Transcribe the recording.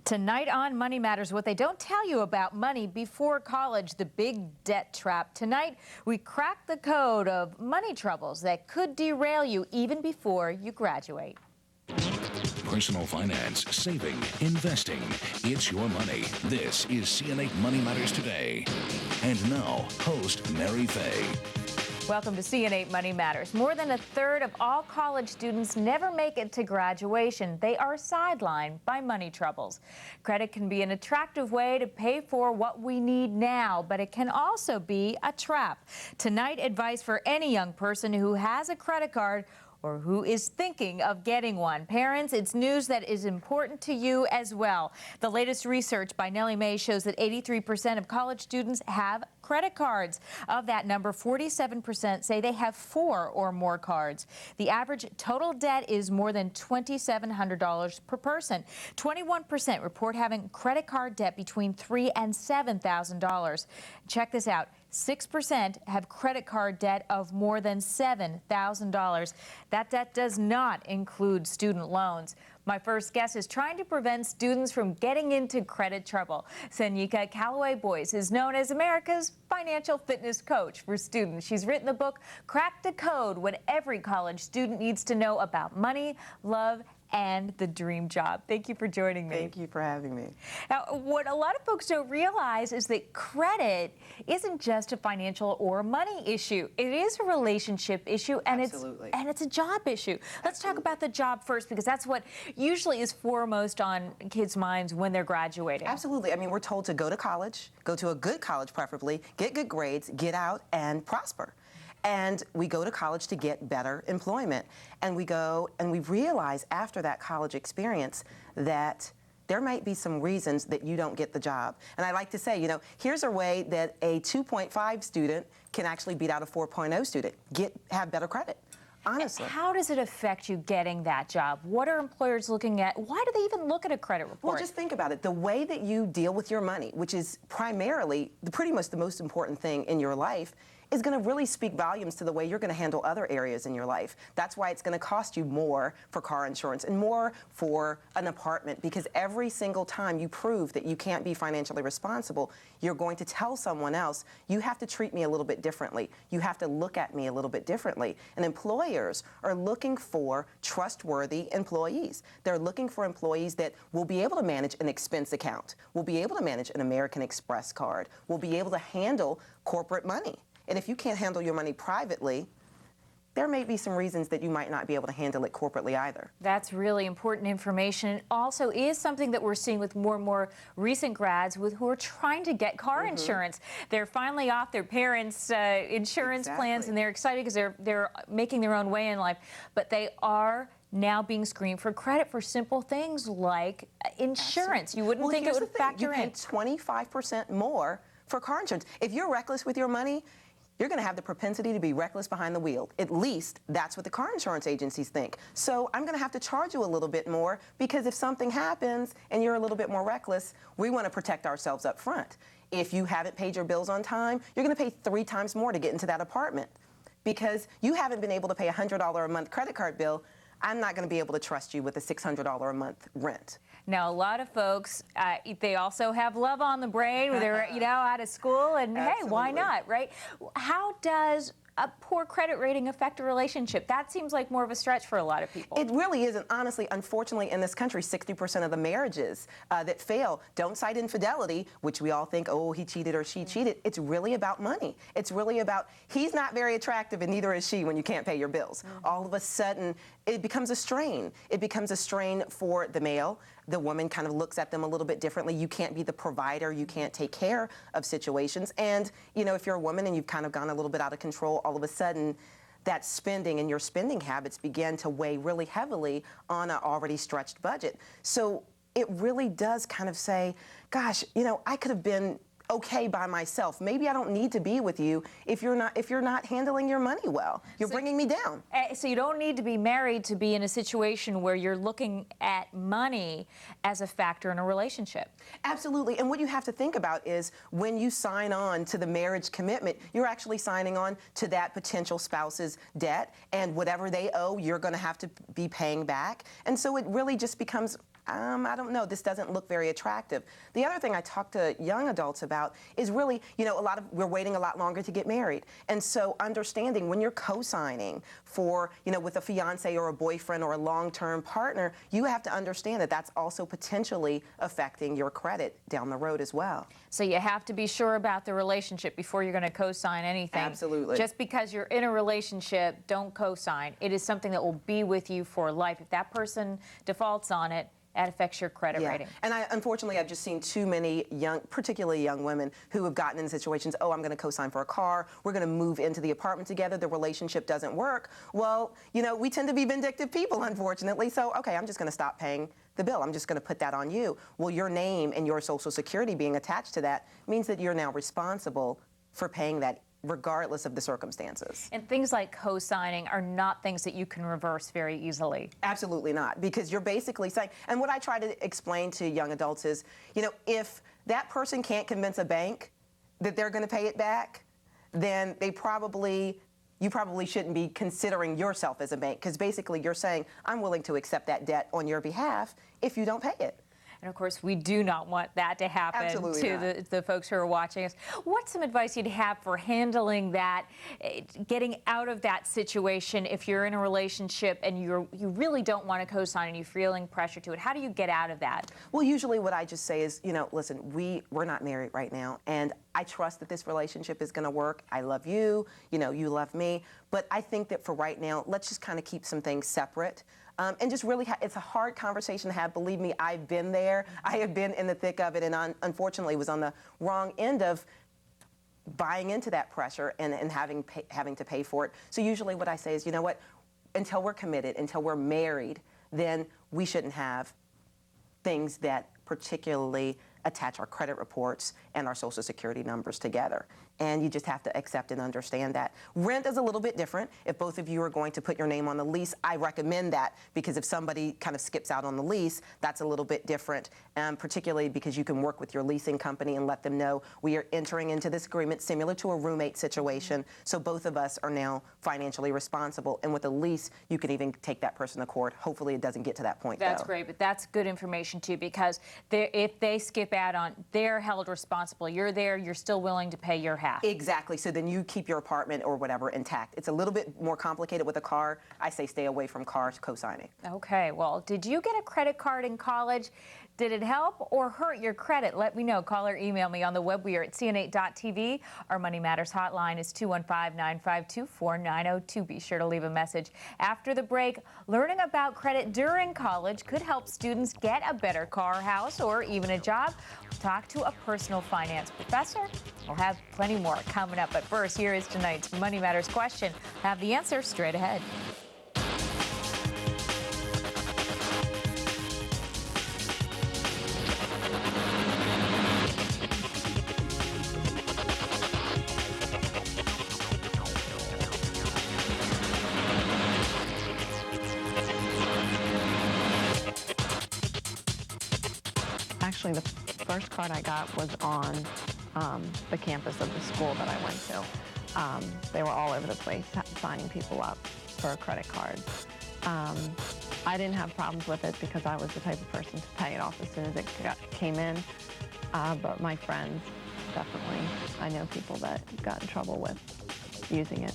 Tonight on Money Matters, what they don't tell you about money before college, the big debt trap. Tonight, we crack the code of money troubles that could derail you even before you graduate. Personal finance, saving, investing. It's your money. This is CN8 Money Matters Today. And now, host Mary Fay. Welcome to CN8 Money Matters. More than a third of all college students never make it to graduation. They are sidelined by money troubles. Credit can be an attractive way to pay for what we need now, but it can also be a trap. Tonight, advice for any young person who has a credit card or who is thinking of getting one. Parents, it's news that is important to you as well. The latest research by Nellie Mae shows that 83% of college students have credit cards. Of that number, 47% say they have 4 or more cards. The average total debt is more than $2,700 per person. 21% report having credit card debt between $3,000 and $7,000. Check this out. 6% have credit card debt of more than $7,000. That debt does not include student loans. My first guest is trying to prevent students from getting into credit trouble. Sanyika Calloway Boyce is known as America's financial fitness coach for students. She's written the book, Crack the Code, What Every College Student Needs to Know About Money, Love, and the Dream Job. Thank you for joining me. Thank you for having me. Now, what a lot of folks don't realize is that credit isn't just a financial or money issue. It is a relationship issue, and it's a job issue. Let's talk about the job first, because that's what usually is foremost on kids' minds when they're graduating. Absolutely. I mean, we're told to go to college, go to a good college preferably, get good grades, get out and prosper. And we go to college to get better employment. And we go and we realize after that college experience that there might be some reasons that you don't get the job. And I like to say, here's a way that a 2.5 student can actually beat out a 4.0 student, have better credit. Honestly. How does it affect you getting that job? What are employers looking at? Why do they even look at a credit report? Well, just think about it. The way that you deal with your money, which is primarily pretty much the most important thing in your life, is going to really speak volumes to the way you're going to handle other areas in your life. That's why it's going to cost you more for car insurance and more for an apartment, because every single time you prove that you can't be financially responsible, you're going to tell someone else, you have to treat me a little bit differently. You have to look at me a little bit differently. And employers are looking for trustworthy employees. They're looking for employees that will be able to manage an expense account, will be able to manage an American Express card, will be able to handle corporate money. And if you can't handle your money privately, there may be some reasons that you might not be able to handle it corporately either. That's really important information. It also is something that we're seeing with more and more recent grads who are trying to get car insurance. They're finally off their parents' insurance plans, and they're excited because they're making their own way in life. But they are now being screened for credit for simple things like insurance. You wouldn't think it would factor in. You pay 25% more for car insurance. If you're reckless with your money, you're going to have the propensity to be reckless behind the wheel. At least that's what the car insurance agencies think. So I'm going to have to charge you a little bit more, because if something happens and you're a little bit more reckless, we want to protect ourselves up front. If you haven't paid your bills on time, you're going to pay 3 times more to get into that apartment. Because you haven't been able to pay a $100 a month credit card bill, I'm not going to be able to trust you with a $600 a month rent. Now, a lot of folks, they also have love on the brain when they're, out of school, and hey, why not, right? How does a poor credit rating affect a relationship? That seems like more of a stretch for a lot of people. It really isn't. Honestly, unfortunately, in this country, 60% of the marriages that fail don't cite infidelity, which we all think, oh, he cheated or she cheated. It's really about money. It's really about, he's not very attractive and neither is she when you can't pay your bills. All of a sudden, it becomes a strain. It becomes a strain for the male. The woman kind of looks at them a little bit differently. You can't be the provider. You can't take care of situations. And, if you're a woman and you've kind of gone a little bit out of control, all of a sudden, that spending and your spending habits begin to weigh really heavily on an already stretched budget. So it really does kind of say, gosh, I could have been okay by myself. Maybe I don't need to be with you if you're not handling your money well. You're bringing me down. So you don't need to be married to be in a situation where you're looking at money as a factor in a relationship. Absolutely. And what you have to think about is when you sign on to the marriage commitment, you're actually signing on to that potential spouse's debt, and whatever they owe, you're going to have to be paying back. And so it really just becomes I don't know, this doesn't look very attractive. The other thing I talk to young adults about is really, we're waiting a lot longer to get married. And so understanding when you're co-signing for, with a fiance or a boyfriend or a long-term partner, you have to understand that that's also potentially affecting your credit down the road as well. So you have to be sure about the relationship before you're going to co-sign anything. Absolutely. Just because you're in a relationship, don't co-sign. It is something that will be with you for life. If that person defaults on it, that affects your credit rating. And unfortunately, I've just seen too many particularly young women who have gotten in situations, oh, I'm going to co-sign for a car, we're going to move into the apartment together, the relationship doesn't work. Well, we tend to be vindictive people, unfortunately, so, okay, I'm just going to stop paying the bill. I'm just going to put that on you. Well, your name and your Social Security being attached to that means that you're now responsible for paying that regardless of the circumstances. And things like co-signing are not things that you can reverse very easily. Absolutely not, because you're basically saying, and what I try to explain to young adults is, if that person can't convince a bank that they're going to pay it back, then you probably shouldn't be considering yourself as a bank, because basically you're saying, I'm willing to accept that debt on your behalf if you don't pay it. And of course, we do not want that to happen to the folks who are watching us. What's some advice you'd have for handling that, getting out of that situation if you're in a relationship and you really don't want to co-sign and you're feeling pressure to it? How do you get out of that? Well, usually what I just say is, listen, we're not married right now, and I trust that this relationship is going to work. I love you, you love me, but I think that for right now, let's just kind of keep some things separate. And just really, it's a hard conversation to have. Believe me, I've been there. I have been in the thick of it, and unfortunately was on the wrong end of buying into that pressure and having to pay for it. So usually what I say is, what, until we're committed, until we're married, then we shouldn't have things that particularly attach our credit reports and our Social Security numbers together. And you just have to accept and understand that. Rent is a little bit different. If both of you are going to put your name on the lease, I recommend that, because if somebody kind of skips out on the lease, that's a little bit different, particularly because you can work with your leasing company and let them know we are entering into this agreement similar to a roommate situation, so both of us are now financially responsible. And with a lease, you can even take that person to court. Hopefully it doesn't get to that point, That's great, but that's good information too, because if they skip out on, they're held responsible. You're there, you're still willing to pay your half. Exactly. So then you keep your apartment or whatever intact. It's a little bit more complicated with a car. I say stay away from cars co-signing. Okay. Well, did you get a credit card in college? Did it help or hurt your credit? Let me know. Call or email me on the web. We are at CN8.tv. Our Money Matters hotline is 215-952-4902. Be sure to leave a message. After the break, learning about credit during college could help students get a better car, house, or even a job. We'll talk to a personal finance professor. We'll have plenty more coming up. But first, here is tonight's Money Matters question. Have the answer straight ahead. Actually, the first card I got was on the campus of the school that I went to. They were all over the place signing people up for a credit card. I didn't have problems with it because I was the type of person to pay it off as soon as it came in. But my friends, definitely, I know people that got in trouble with using it.